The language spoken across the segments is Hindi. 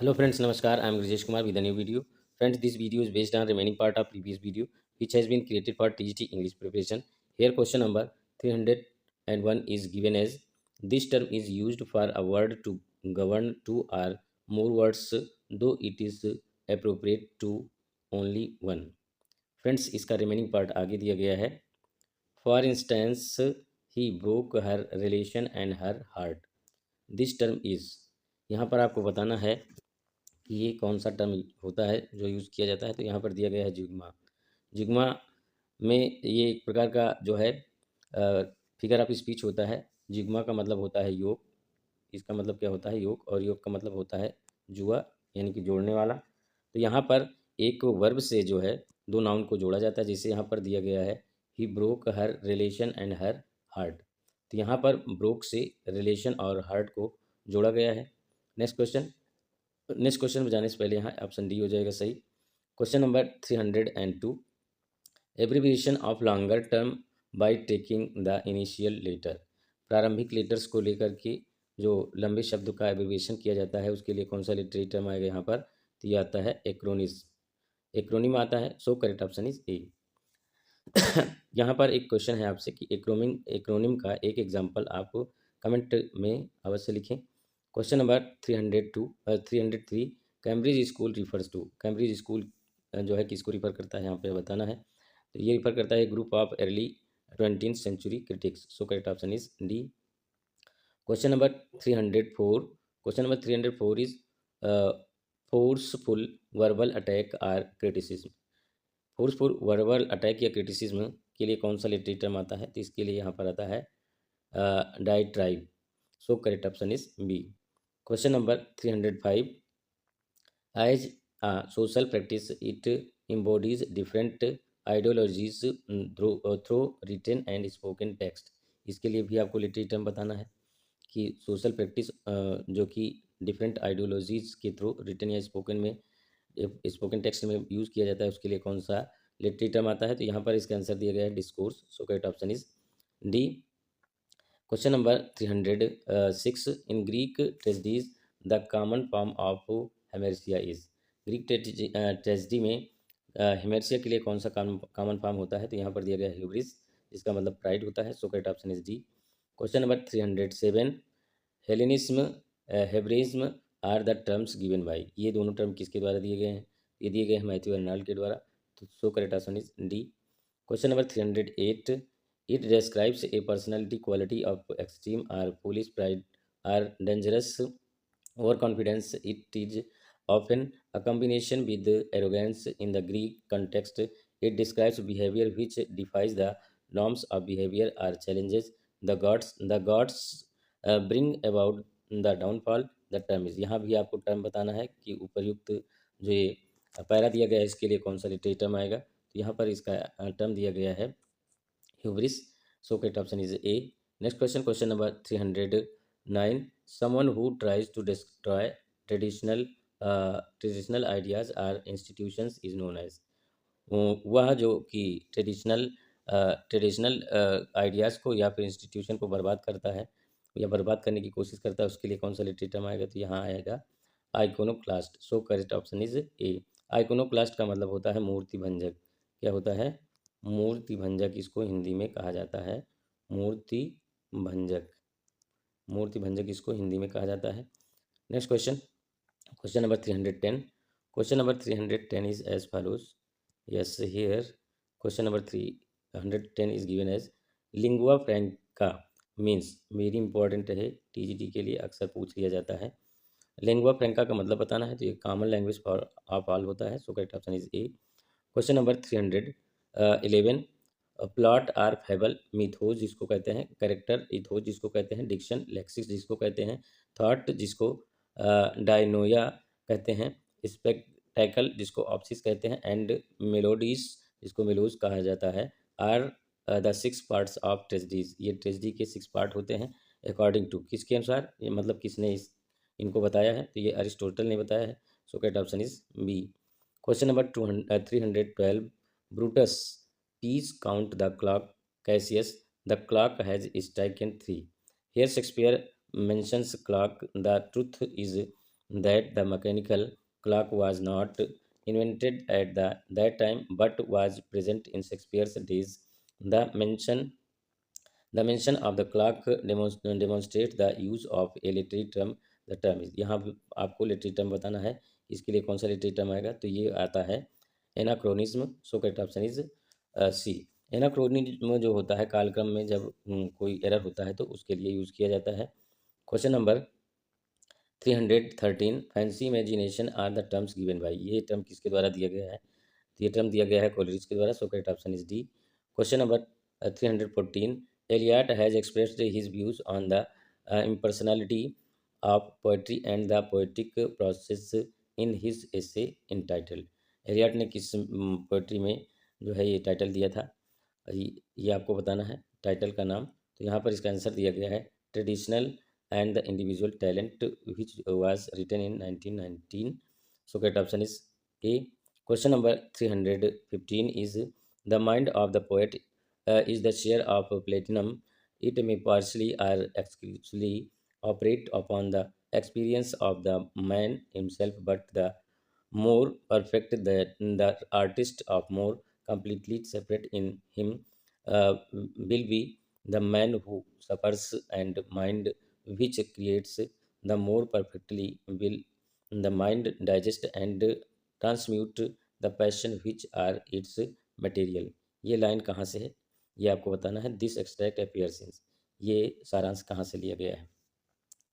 Hello friends, Namaskar. I am Rajesh Kumar with a new video. Friends, this video is based on remaining part of previous video which has been created for TGT English preparation. Here question number 301 is given as this term is used for a word to govern two or more words though it is appropriate to only one. Friends, इसका remaining part आगे दिया गया है. For instance, he broke her relation and her heart. This term is, यहाँ पर आपको बताना है कि ये कौन सा टर्म होता है जो यूज़ किया जाता है। तो यहाँ पर दिया गया है जिग्मा। जिग्मा में ये एक प्रकार का जो है फिगर ऑफ स्पीच होता है। जिग्मा का मतलब होता है योग, इसका मतलब क्या होता है योग, और योग का मतलब होता है जुआ यानी कि जोड़ने वाला। तो यहाँ पर एक वर्ब से जो है दो नाउन को जोड़ा जाता है, जैसे यहाँ पर दिया गया है he broke her relation and her heart. तो यहाँ पर ब्रोक से रिलेशन और हार्ट को जोड़ा गया है। नेक्स्ट क्वेश्चन में जाने से पहले यहाँ ऑप्शन डी हो जाएगा सही। Question number 302, abbreviation of longer term by taking the initial letter. प्रारंभिक लेटर्स को लेकर के जो लंबे शब्द का एब्रीविएशन किया जाता है उसके लिए कौन सा लिटरेरी टर्म आएगा यहाँ पर? तो ये आता है एक्रोनिम आता है। सो करेक्ट ऑप्शन इज ए। यहाँ पर एक क्वेश्चन है आपसे कि एक्रोनिम का एक एग्जाम्पल आप कमेंट में अवश्य लिखें। Question number 303, Cambridge school refers to. Cambridge school जो है किसको रिफर करता है यहाँ पे बताना है। तो ये रिफर करता है group of early 20th century critics. So correct option is D. Question number 304 is forceful verbal attack or criticism. Forceful verbal attack या क्रिटिसिज्म के लिए कौन सा लिटरेरी टर्म आता है? तो इसके लिए यहाँ पर आता है diatribe. So correct option is B. Question number 305, एज a social practice it embodies different ideologies through written and spoken text। इसके लिए भी आपको लिटरेरी टर्म बताना है कि सोशल प्रैक्टिस जो कि डिफरेंट आइडियोलॉजीज़ के थ्रू रिटन या स्पोकन में स्पोकन टेक्स्ट में यूज़ किया जाता है, उसके लिए कौन सा लिटरेरी टर्म आता है? तो यहाँ पर इसका आंसर दिया गया है discourse. So correct option is D. Question number 306, in Greek tragedies the common form of hamartia is. Greek tragedy में हेमेरसिया के लिए कौन सा कॉमन फॉर्म होता है? तो यहाँ पर दिया गया है ह्यूब्रिस, जिसका मतलब प्राइड होता है। So correct option is D. Question number 307, Hellenism Hebraism are the terms given by. ये दोनों टर्म किसके द्वारा दिए गए हैं? ये दिए गए हैं मैथ्यू अर्नाल्ड के द्वारा। तो सो correct option is D. Question number 308, it describes a personality quality of extreme or foolish pride or dangerous overconfidence. It is often a combination with arrogance. In the Greek context, it describes behavior which defies the norms of behavior or challenges the gods bring about the downfall. The term is, यहाँ भी आपको टर्म बताना है कि उपर्युक्त जो ये पैरा दिया गया है इसके लिए कौन सा लिटरेरी टर्म आएगा। तो यहाँ पर इसका टर्म दिया गया है hubris. So correct option is A. Next question, question number 309, someone who tries to destroy traditional ideas or institutions is known as। वह जो कि ट्रेडिशनल आइडियाज़ को या फिर इंस्टीट्यूशन को बर्बाद करता है या बर्बाद करने की कोशिश करता है, उसके लिए कौन सा लिटरेरी टर्म आएगा? तो यहाँ आएगा iconoclast. So correct option is A. Iconoclast का मतलब होता है मूर्ति भंजक। क्या होता है? मूर्ति भंजक इसको हिंदी में कहा जाता है। मूर्ति भंजक, मूर्ति भंजक इसको हिंदी में कहा जाता है। Next question, question number 310। Question number 310 is as follows. Yes here question number 310 is given as lingua franca means. Very important है, टीजीटी के लिए अक्सर पूछ लिया जाता है। लिंगुआ फ्रैंका का मतलब बताना है। तो ये common language for of all होता है। So correct option is A. Question number 311, plot or fable mythos जिसको कहते हैं, करेक्टर इथोज जिसको कहते हैं, डिक्शन लेक्सिस जिसको कहते हैं, थॉट जिसको डायनोया कहते हैं, स्पेक्टैकल जिसको ऑप्सिस कहते हैं, एंड मेलोडीज जिसको मेलोज कहा जाता है, are the 6 parts of tragedies. ये ट्रेजेडी के 6 पार्ट होते हैं अकॉर्डिंग टू, किसके अनुसार? ये मतलब किसने इनको बताया है? तो ये अरिस्टोटल ने बताया है। So correct option is B. Question number 312, Brutus please count the clock. Cassius, the clock has striken 3। Here Shakespeare mentions clock. The truth is that the mechanical clock was not invented at that time but was present in Shakespeare's days. The mention the mention of the clock demonstrates the use of a literary term. The term is, यहाँ पे आपको literary term बताना है, इसके लिए कौन सा literary term आएगा, तो ये आता है anachronism. So correct option is C. Anachronism जो होता है कालक्रम में जब कोई एरर होता है तो उसके लिए यूज़ किया जाता है। Question number 313, fancy imagination are the terms given by, ये टर्म किसके द्वारा दिया गया है, तो ये टर्म दिया गया है कोलरिज के द्वारा। So correct option is D. Question number 314, Eliot has expressed his views on the impersonality of poetry and the poetic process in his essay entitled, Eliot ने किस पोइट्री में जो है ये टाइटल दिया था, ये आपको बताना है टाइटल का नाम। तो यहाँ पर इसका आंसर दिया गया है traditional and the individual talent which was written in 1919. So correct option is A. Question number 315 is, the mind of the poet is the share of platinum. It may partially or exclusively operate upon the experience of the man himself, but the more perfect the artist of more completely separate in him will be the man who suffers, and mind which creates the more perfectly will the mind digest and transmute the passion which are its material। ये लाइन कहाँ से है, ये आपको बताना है। दिस एक्सट्रैक्ट अपीयर्स इन, ये सारांश कहाँ से लिया गया है,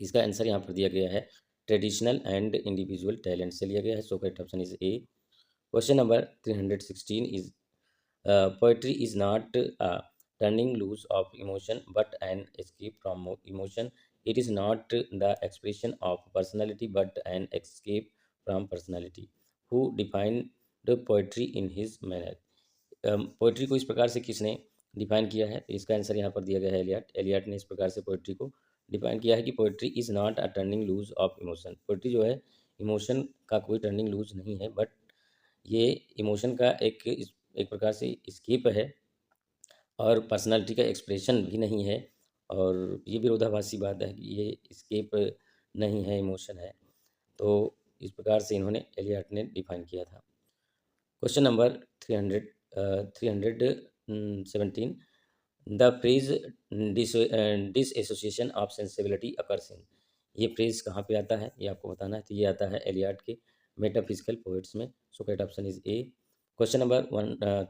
इसका आंसर यहाँ पर दिया गया है ट्रेडिशनल एंड इंडिविजुअल टैलेंट से लिया गया है। So correct option is A. Question number 316 is, poetry is not a turning loose of emotion but an escape from emotion. It is not the expression of personality but an escape from personality. Who defined the poetry in his manner? Poetry को इस प्रकार से किसने डिफाइन किया है, तो इसका आंसर यहाँ पर दिया गया है एलियट। एलियट ने इस प्रकार से पोइट्री को डिफाइन किया है कि poetry is not a turning loose of emotion. Poetry जो है इमोशन का कोई टर्निंग लूज नहीं है, बट ये इमोशन का एक प्रकार से स्केप है और पर्सनालिटी का एक्सप्रेशन भी नहीं है। और ये विरोधाभासी बात है कि ये स्केप नहीं है, इमोशन है। तो इस प्रकार से इन्होंने एलियट ने डिफाइन किया था। Question number 317, the phrase dissociation of sensibility occurs in, ये फ्रेज कहाँ पे आता है, ये आपको बताना है। तो ये आता है एलियट के मेटाफिजिकल पोएट्स में। So correct option is A. Question number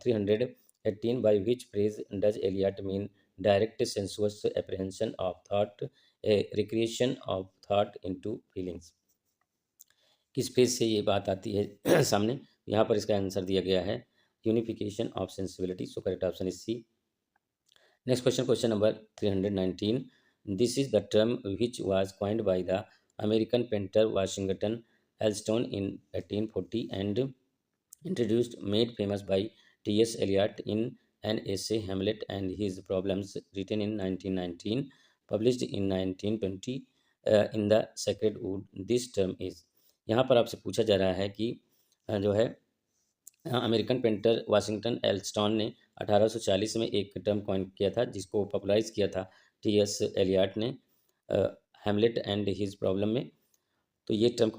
318, by which phrase does Eliot mean direct sensuous apprehension of thought, a recreation of thought into feelings, किस फ्रेज से ये बात आती है सामने। यहाँ पर इसका आंसर दिया गया है unification of sensibility. So correct option is C. Next question, question number 319, this is the term which was coined by the American painter Washington Allston in 1840 and introduced made famous by T.S. Eliot in an essay Hamlet and His Problems written in 1919, published in 1920 in the Sacred Wood. This term is, यहाँ पर आपसे पूछा जा रहा है कि जो है अमेरिकन पेंटर वाशिंगटन एल्स्टॉन ने 1840 में एक टर्म कॉइन किया था जिसको पॉपुलराइज किया था टी.एस. एलियट ने हैमलेट एंड हिज प्रॉब्लम में। तो ये टर्म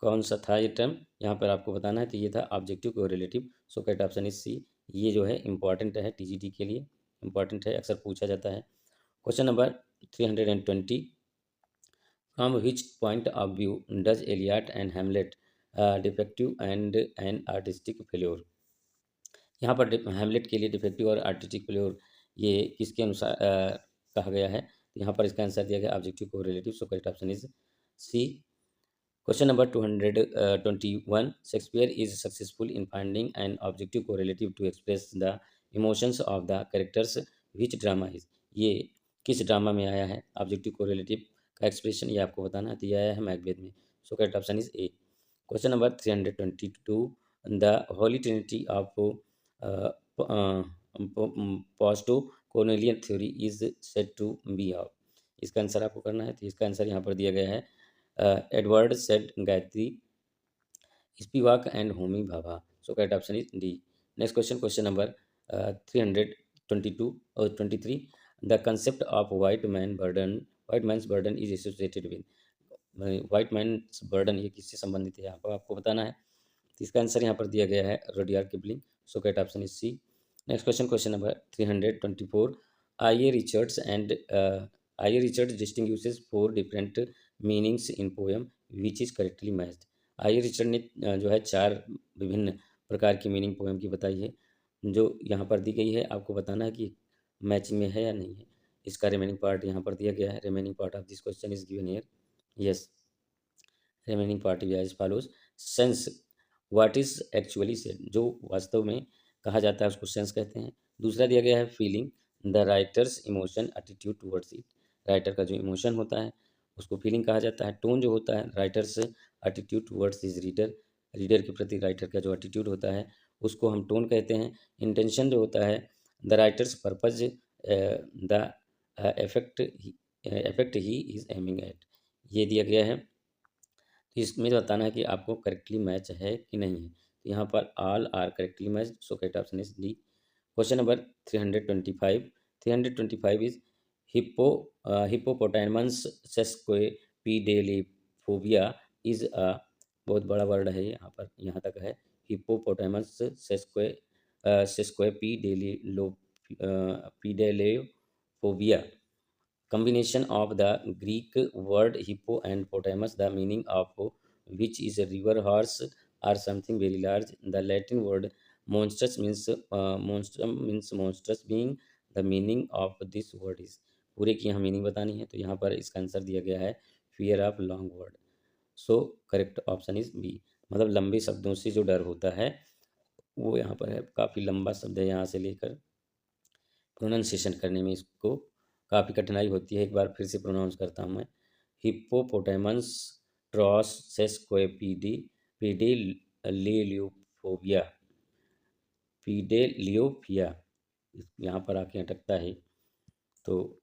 कौन सा था ये टर्म, यहाँ पर आपको बताना है। तो ये था objective correlative. So correct option is C. ये जो है इंपॉर्टेंट है, टीजीटी के लिए इंपॉर्टेंट है, अक्सर पूछा जाता है। Question number 320, from which point of view does Eliot and Hamlet defective and an artistic failure, यहाँ पर हैमलेट के लिए डिफेक्टिव और आर्टिस्टिक फेल्योर ये किसके अनुसार कहा गया है, तो यहाँ पर इसका आंसर दिया गया objective correlative. So correct option is C. Question number 221, Shakespeare is successful in finding an objective correlative to express the emotions of the characters. Which drama is, ये किस ड्रामा में आया है ऑब्जेक्टिव कोरिलेटिव का एक्सप्रेशन, ये आपको बताना है। तो ये आया है मैकबेथ में। So correct option is A. Question number 322, the holy trinity of post Cornelian theory is said to be of, इसका आंसर आपको करना है। तो इसका आंसर यहाँ पर दिया गया है Edward Said Gayatri Spivak and Homi Bhabha. So correct option is D. Next question, question number 322 और 23, the concept of white man's burden is associated with, white man's burden ये किससे संबंधित है यहाँ पर आपको बताना है। तो इसका आंसर यहाँ पर दिया गया है Rudyard Kipling. So correct option is C. Next question, question number 324। I A Richards and I A Richards distinguishes 4 different meanings in poem which is correctly matched. I A Richard ने जो है 4 विभिन्न प्रकार की मीनिंग पोएम की बताई है, जो यहाँ पर दी गई है। आपको बताना है कि मैचिंग में है या नहीं है। इसका रिमेनिंग पार्ट यहाँ पर दिया गया है। Remaining part of this question is given here. Yes, remaining part is as follows. Sense, what is actually said, जो वास्तव में कहा जाता है उसको सेंस कहते हैं। दूसरा दिया गया है feeling, the writers emotion attitude towards it. Writer का जो इमोशन होता है उसको फीलिंग कहा जाता है। टोन जो होता है writers attitude towards is reader, reader के प्रति राइटर का जो एटीट्यूड होता है उसको हम टोन कहते हैं। इंटेंशन जो होता है the writers purpose, the effect effect he is aiming at, ये दिया गया है। तो इसमें बताना है कि आपको करेक्टली मैच है कि नहीं है। तो यहाँ पर all are correctly match, so correct option is D. Question number 325। 325 is hippo hippopotamus sesquipedaliophobia is a, बहुत बड़ा वर्ड है यहाँ पर, यहाँ तक है। Hippopotamus sesquipedaliophobia, combination of the Greek word hippo and potamus, the meaning of which is a river horse or something very large. The Latin word monstrous means monstrum means monstrous being. The meaning of this word is, पूरे की यहाँ मीनिंग बतानी है। तो यहाँ पर इसका आंसर दिया गया है fear of long word. So correct option is B, मतलब लंबे शब्दों से जो डर होता है वो यहाँ पर है। काफ़ी लंबा शब्द है, यहाँ से लेकर प्रोनाउंसिएशन करने में इसको काफ़ी कठिनाई होती है। एक बार फिर से प्रोनाउंस करता हूँ मैं, हिप्पोपोटामस ट्रॉस सेस्क्वेपीडी पीडेलियोफोबिया, पीडेलियोफिया, यहाँ पर आके अटकता है। तो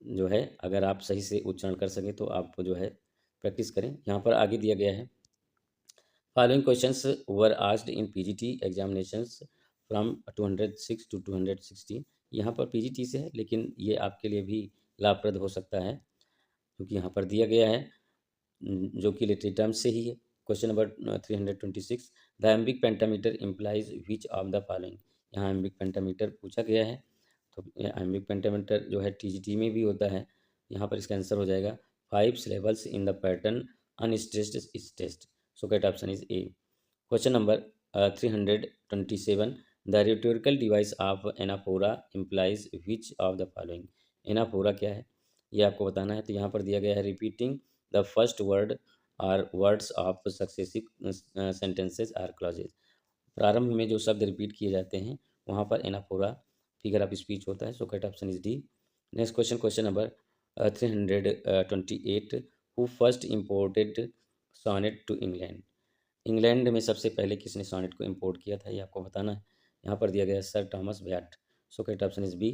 जो है अगर आप सही से उच्चारण कर सकें तो आप जो है प्रैक्टिस करें। यहाँ पर आगे दिया गया है, following questions were asked in PGT examinations from 206 to 216। यहाँ पर पीजीटी से है लेकिन ये आपके लिए भी लाभप्रद हो सकता है क्योंकि यहाँ पर दिया गया है जो कि लिटरेरी टर्म्स से ही है। Question number 326, the iambic pentameter implies which of the following. यहाँ एम्बिक पेंटामीटर पूछा गया है। तो एम्बिक पेंटामीटर जो है टीजीटी में भी होता है। यहाँ पर इसका आंसर हो जाएगा 5 syllables in the pattern unstressed is test. So correct option is A. Question number 327, the rhetorical device of anaphora implies which of the following. Anaphora क्या है ये आपको बताना है। तो यहाँ पर दिया गया है repeating the first word or words of successive sentences or clauses. प्रारंभ में जो शब्द रिपीट किए जाते हैं वहाँ पर एनाफोरा फिगर ऑफ स्पीच होता है। So correct option is D. Next question, question number 328, who first imported sonnet to England. England में सबसे पहले किसने सॉनेट को इम्पोर्ट किया था ये आपको बताना है। यहाँ पर दिया गया है Sir Thomas Wyatt. So correct option is B.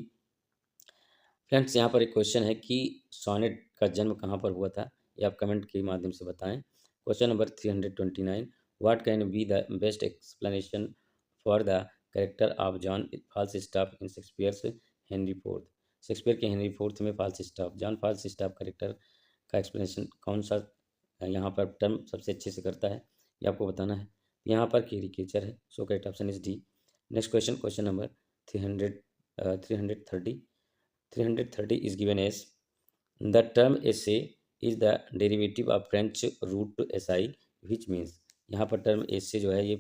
Friends यहाँ पर एक क्वेश्चन है कि सॉनेट का जन्म कहाँ पर हुआ था, ये आप कमेंट के माध्यम से बताएं। Question number 329, what can be the best explanation for the character of John Falstaff in Shakespeare's Henry Fourth. Shakespeare के हेनरी फोर्थ में फाल्स्टाफ, जॉन फाल्स्टाफ कैरेक्टर का एक्सप्लेनेशन कौन सा यहाँ पर टर्म सबसे अच्छे से करता है ये आपको बताना है। यहाँ पर कैरिकेचर है। So correct option is D. Next question, question number 330 330 is given as the term essay is the derivative of French root SI which means। यहाँ पर टर्म essay जो है ये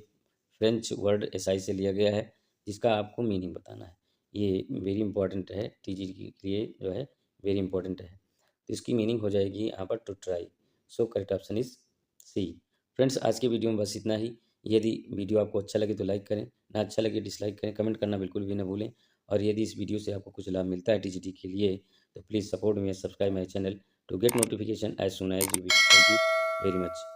फ्रेंच वर्ड SI से लिया गया है जिसका आपको मीनिंग बताना है। ये वेरी इंपॉर्टेंट है, टीजी के लिए जो है वेरी इंपॉर्टेंट है। तो इसकी मीनिंग हो जाएगी यहाँ पर टू ट्राई। So correct option is C. Friends आज के वीडियो में बस इतना ही। यदि वीडियो आपको अच्छा लगे तो लाइक करें, ना अच्छा लगे डिसलाइक करें, कमेंट करना बिल्कुल भी ना भूलें। और यदि इस वीडियो से आपको कुछ लाभ मिलता है टीजीटी के लिए तो please support me, subscribe my channel to get notification as soon as you will. Thank you very much.